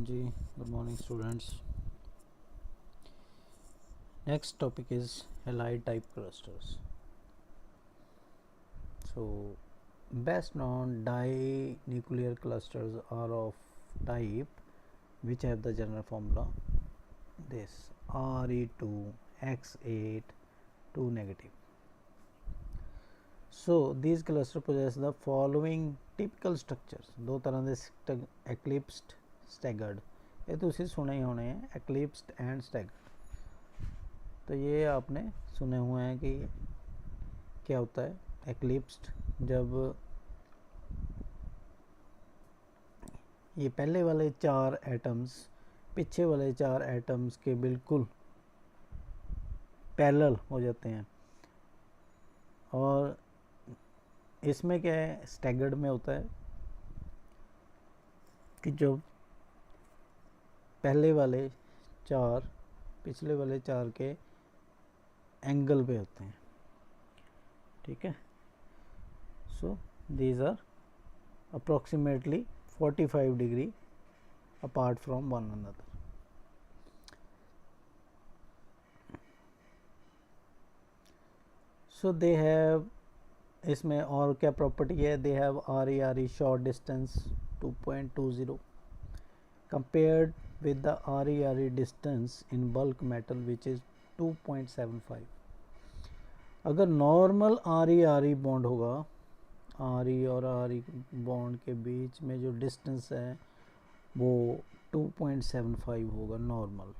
Ji, good morning students. Next topic is halide type clusters. So best known dinuclear clusters are of type which have the general formula this Re2X8 2 negative. So these clusters possess the following typical structures. दो तरह ਦੇ eclipsed staggered, ये ਤੁਸੀਂ सुने ही होने हैं eclipsed and staggered. तो ये आपने सुने हुए हैं कि क्या होता है एक्लिप्स्ड, जब ये पहले वाले चार एटम्स पीछे वाले चार एटम्स के बिल्कुल पैरेलल हो जाते हैं। और इसमें क्या है, स्टैगर्ड में होता है कि जो पहले वाले चार पिछले वाले चार के एंगल पे होते हैं। ठीक है, so these are approximately 45 degree apart from one another. So they have, इसमें और क्या प्रॉपर्टी है, they have RE short distance 2.20 compared with the RE distance in bulk metal which is 2.75। अगर नॉर्मल RE बॉन्ड होगा, RE और RE bond के बीच में जो डिस्टेंस है वो 2.75 होगा normal,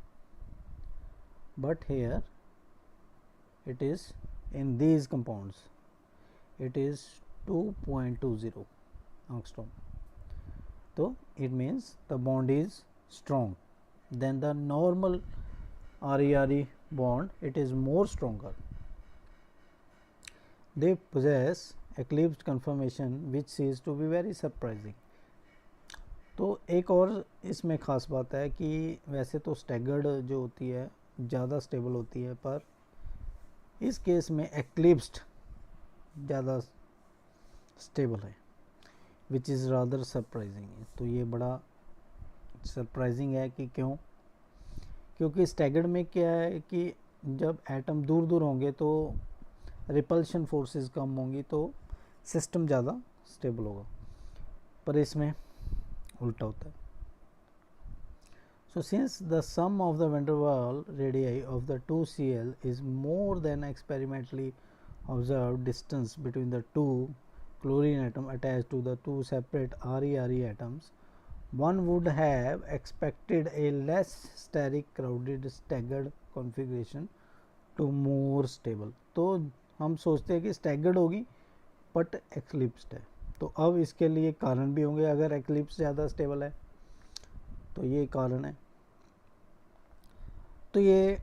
but here it is in these compounds it is 2.20 angstrom. So it means the bond is strong than the normal RE bond, it is more stronger. They possess eclipsed conformation which is to be very surprising. तो एक और इसमें ख़ास बात है कि वैसे तो स्टैगर्ड जो होती है ज़्यादा स्टेबल होती है, पर इस केस में एक्लिप्स्ड ज़्यादा स्टेबल है, विच इज़ रादर सरप्राइजिंग। तो ये बड़ा सरप्राइजिंग है कि क्यों, क्योंकि स्टैगर्ड में क्या है कि जब एटम दूर दूर होंगे तो रिपल्शन फोर्सेस कम होंगी तो सिस्टम ज़्यादा स्टेबल होगा, पर इसमें उल्टा होता है। So since the sum of the van der Waals radii of the two Cl is more than experimentally observed distance between the two chlorine atom attached to the two separate RE atoms, one would have expected a less steric crowded staggered configuration to more stable। तो हम सोचते हैं कि staggered होगी but एक्लिप्स्ड है। तो अब इसके लिए कारण भी होंगे, अगर एक्लिप्स ज़्यादा स्टेबल है तो ये कारण है। तो ये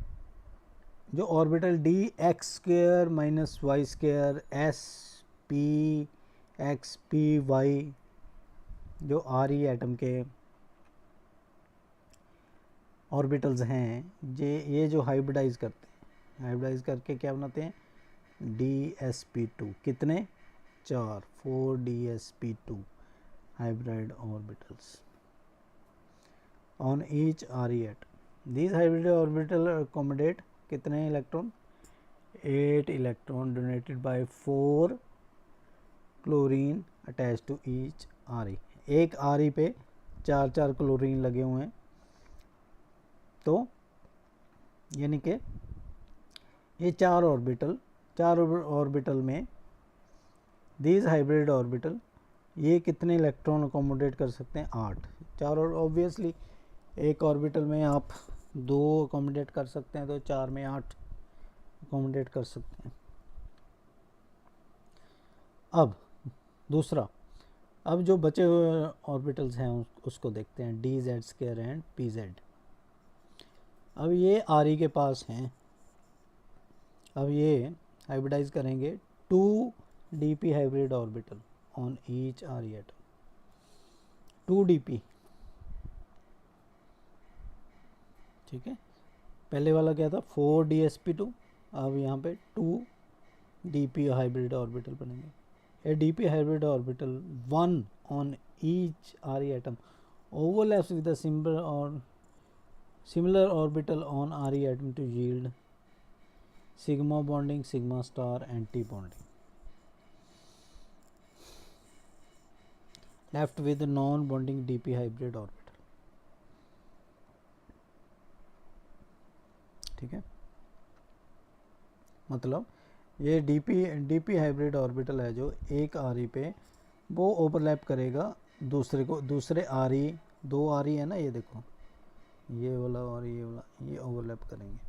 जो orbital dx² minus y² SPXPY जो RE एटम के ऑर्बिटल्स हैं, ये जो हाइब्रिडाइज करते हैं, हाइब्रिडाइज करके क्या बनाते हैं DsP2, कितने 4 DsP2 hybrid orbitals on each RE atom. These hybrid orbital accommodate कितने electron 8 electron donated by 4 chlorine attach to each RE। एक RE पे 4 क्लोरीन लगे हुए हैं, तो यानी कि ये चार ऑर्बिटल में दीज हाइब्रिड ऑर्बिटल ये कितने इलेक्ट्रॉन अकोमोडेट कर सकते हैं 8। चार, और ऑब्वियसली एक ऑर्बिटल में आप 2 अकोमोडेट कर सकते हैं, तो 4 में 8 अकोमोडेट कर सकते हैं। अब दूसरा, अब जो बचे हुए ऑर्बिटल्स हैं उसको देखते हैं DZ² एंड PZ। अब ये RE के पास हैं, अब ये हाइब्रिडाइज करेंगे 2 DP hybrid orbital on each RE atom. 2 DP, ठीक है, पहले वाला क्या था 4 DsP2, अब यहाँ पे 2 DP हाइब्रिड ऑर्बिटल बनेंगे। ए DP hybrid orbital 1 on each RE atom overlaps with a similar orbital on Re atom to yield sigma bonding, sigma star anti bonding. Left with non bonding dp hybrid orbital. ठीक है, मतलब ये DP hybrid orbital है जो एक are पे वो overlap करेगा दूसरे आर ई, दो आर ई है ना, ये देखो ये वाला और ये वाला, ये ओवरलैप करेंगे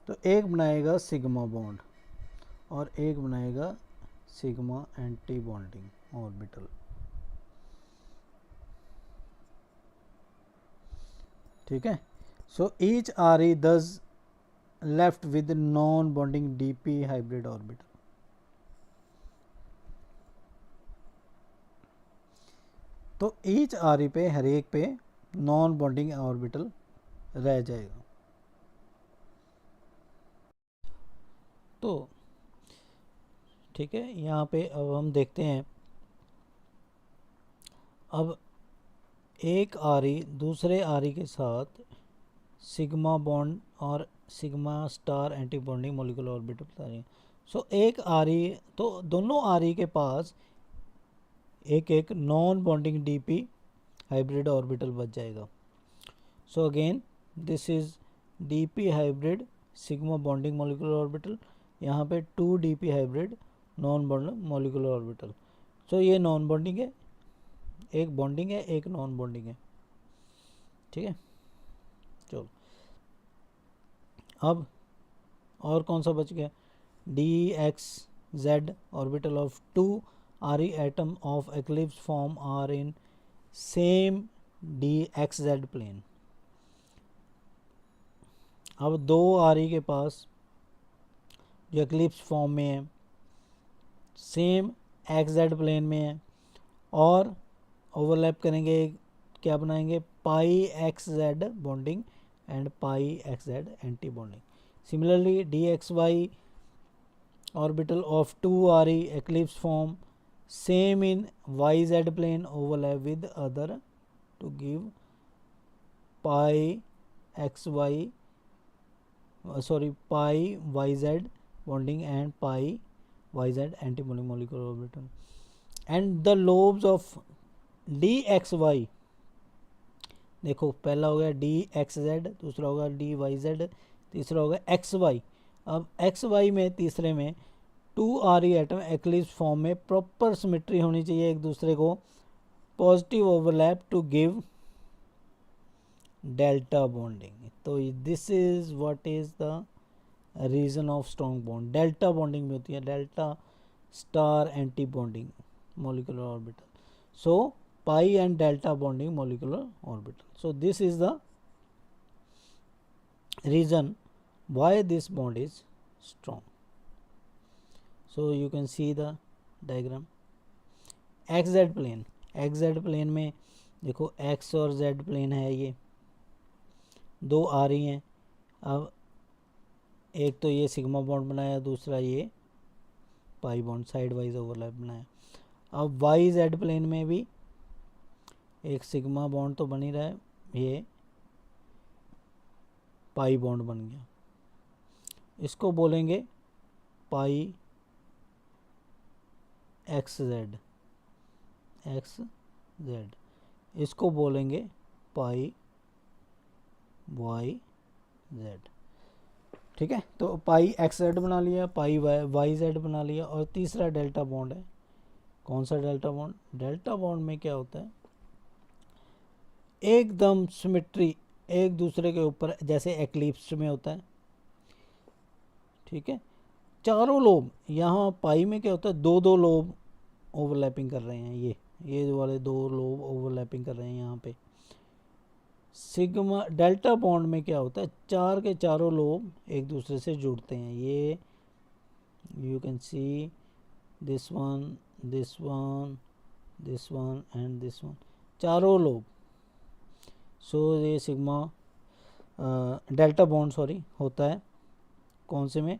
तो एक बनाएगा सिग्मा बॉन्ड और एक बनाएगा सिग्मा एंटी बॉन्डिंग ऑर्बिटल। ठीक है, सो ईच आर ई दस left with non-bonding dp hybrid orbital. तो ईच आर पे हर एक पे नॉन बॉन्डिंग ऑर्बिटल रह जाएगा। तो ठीक है, यहाँ पे अब हम देखते हैं, अब एक आर दूसरे आर के साथ सिग्मा बॉन्ड और sigma star anti bonding molecular orbital बता रही है। सो एक आर तो दोनों आर के पास एक एक non bonding DP hybrid orbital बच जाएगा। So again this is DP hybrid sigma bonding molecular orbital, यहाँ पे 2 DP hybrid non bonding molecular orbital. So ये नॉन बॉन्डिंग है, एक बॉन्डिंग है, एक नॉन बॉन्डिंग है। ठीक है, चलो अब और कौन सा बच गया, D X Z orbital of 2 R atom of eclipse form are in same D X Z plane. अब दो आर के पास जो एक्लिप्स फॉर्म में है सेम एक्स जेड प्लेन में है और ओवरलैप करेंगे, क्या बनाएंगे, pi X Z bonding and pi xz anti bonding. Similarly, dxy orbital of 2 re eclipse form same in yz plane overlap with other to give pi xy pi yz bonding and pi yz anti bonding molecular orbital. And the lobes of dxy, देखो पहला हो गया D X Z, दूसरा होगा D Y Z, तीसरा होगा X Y. अब X Y में तीसरे में 2 आर एटम एक्लिप्स फॉर्म में प्रॉपर सिमेट्री होनी चाहिए एक दूसरे को, positive overlap to give delta bonding. तो this is what is the reason of strong bond. Delta bonding में होती है, delta star anti bonding molecular orbital. So pi and delta bonding molecular orbital. So this is the reason why this bond is strong. So you can see the diagram. xz plane, xz plane में देखो x और z plane है, ये दो आ रही हैं। अब एक तो ये सिग्मा बॉन्ड बनाया, दूसरा ये pi bond side wise overlap बनाया। अब वाई जेड प्लेन में भी एक सिग्मा बॉन्ड तो बन ही रहा है, ये पाई बॉन्ड बन गया, इसको बोलेंगे पाई एक्स जेड, इसको बोलेंगे पाई वाई जेड। ठीक है, तो पाई एक्स जेड बना लिया, पाई वाई जेड बना लिया, और तीसरा डेल्टा बॉन्ड है। कौन सा डेल्टा बॉन्ड, डेल्टा बॉन्ड में क्या होता है, एकदम सिमेट्री एक दूसरे के ऊपर, जैसे एक्लिप्स में होता है। ठीक है, चारों लोब, यहाँ पाई में क्या होता है, दो लोब ओवरलैपिंग कर रहे हैं, ये वाले 2 लोब ओवरलैपिंग कर रहे हैं यहाँ पे। सिग्मा डेल्टा बॉन्ड में क्या होता है, 4 के चारों लोब एक दूसरे से जुड़ते हैं। ये you can see this one, this one, this one and this one, चारों लोब। सो ये सिग्मा डेल्टा बॉन्ड होता है कौन से में,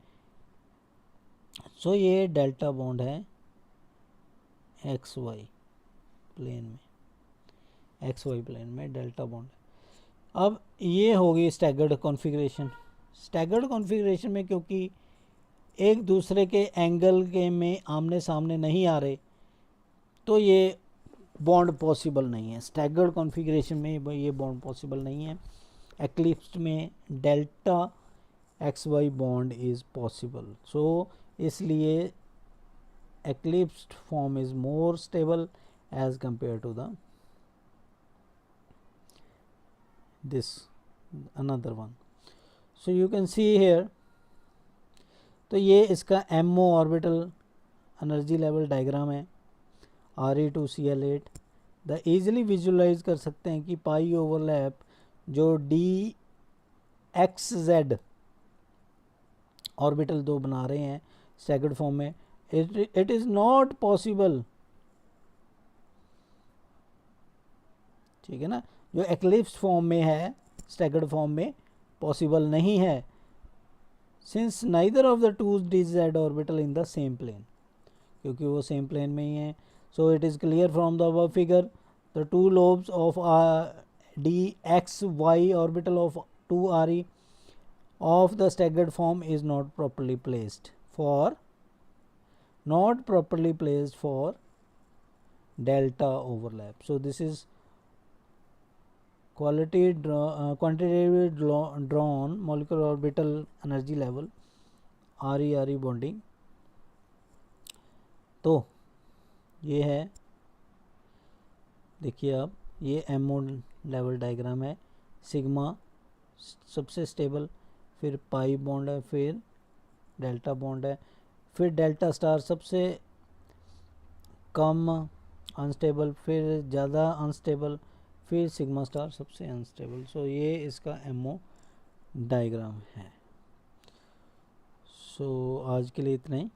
सो ये डेल्टा बॉन्ड है एक्स वाई प्लेन में। एक्स वाई प्लेन में डेल्टा बॉन्ड है। अब ये होगी स्टैगर्ड कॉन्फ़िगरेशन। स्टैगर्ड कॉन्फ़िगरेशन में क्योंकि एक दूसरे के एंगल के में आमने सामने नहीं आ रहे, तो ये बॉन्ड पॉसिबल नहीं है। स्टैगर्ड कॉन्फ़िगरेशन में ये बॉन्ड पॉसिबल नहीं है। एक्लिप्स्ड में delta X Y bond is possible. So इसलिए eclipsed form is more stable as compared to the this another one. So you can see here, तो ये इसका MO orbital energy level diagram है Re2Cl8। The easily visualise कर सकते हैं कि पाई overlap जो DXZ ऑर्बिटल दो बना रहे हैं स्टैगर्ड फॉर्म में, it is not possible, ठीक है ना। जो एक्लिप्स फॉर्म में है स्टैगर्ड फॉर्म में पॉसिबल नहीं है, since neither of the two DZ orbital in the same plane, क्योंकि वो सेम प्लेन में ही है। So it is clear from the above figure the two lobes of DXY orbital of 2Re of the staggered form is not properly placed for delta overlap. So this is quantitatively drawn molecular orbital energy level Re bonding। तो ये है, देखिए आप, ये MO level diagram है। Sigma सबसे stable, फिर pi bond है, फिर डेल्टा बॉन्ड है, फिर डेल्टा स्टार सबसे कम अनस्टेबल, फिर ज़्यादा अनस्टेबल, फिर सिग्मा स्टार सबसे अनस्टेबल। सो ये इसका MO डायग्राम है। सो आज के लिए इतना ही।